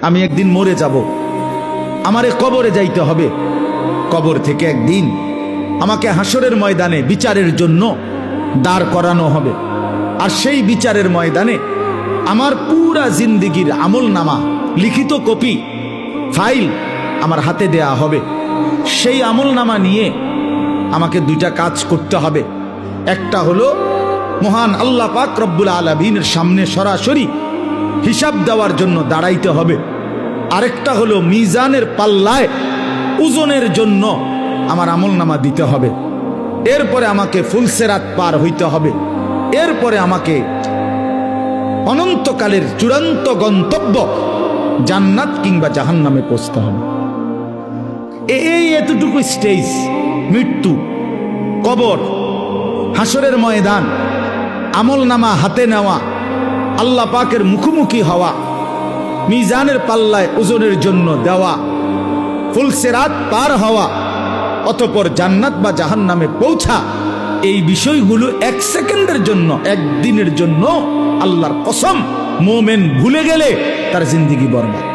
আমি একদিন মরে যাব, আমারে কবরে যাইতে হবে। কবর থেকে একদিন আমাকে হাসরের ময়দানে বিচারের জন্য দাঁড় করানো হবে। আর সেই বিচারের ময়দানে আমার পুরা জিন্দেগির আমল নামা, লিখিত কপি, ফাইল আমার হাতে দেয়া হবে। সেই আমল নামা নিয়ে আমাকে দুইটা কাজ করতে হবে। একটা হলো মহান আল্লাহ পাক রব্বুল আলামিনের সামনে সরাসরি হিসাব দেওয়ার জন্য দাঁড়াইতে হবে। আরেকটা হলো মিজানের পাল্লায় ওজনের জন্য আমার আমল নামা দিতে হবে। এরপরে আমাকে ফুলসেরাত পার হইতে হবে। এরপরে আমাকে অনন্তকালের চূড়ান্ত গন্তব্য জান্নাত কিংবা জাহান্নামে পৌঁছতে হবে। এই এতটুকু স্টেজ, মৃত্যু, কবর, হাসরের ময়দান, আমল নামা হাতে নেওয়া, আল্লাহ পাকের মুখোমুখি হওয়া, মিজানের পাল্লায় ওজনের জন্য দেওয়া, ফুলসেরাত পার হওয়া, অতঃপর জান্নাত বা জাহান্নামে পৌঁছা, এই বিষয়গুলো এক সেকেন্ডের জন্য, একদিনের জন্য আল্লাহর কসম, মোমেন ভুলে গেলে তার জিন্দেগি বরবাদ।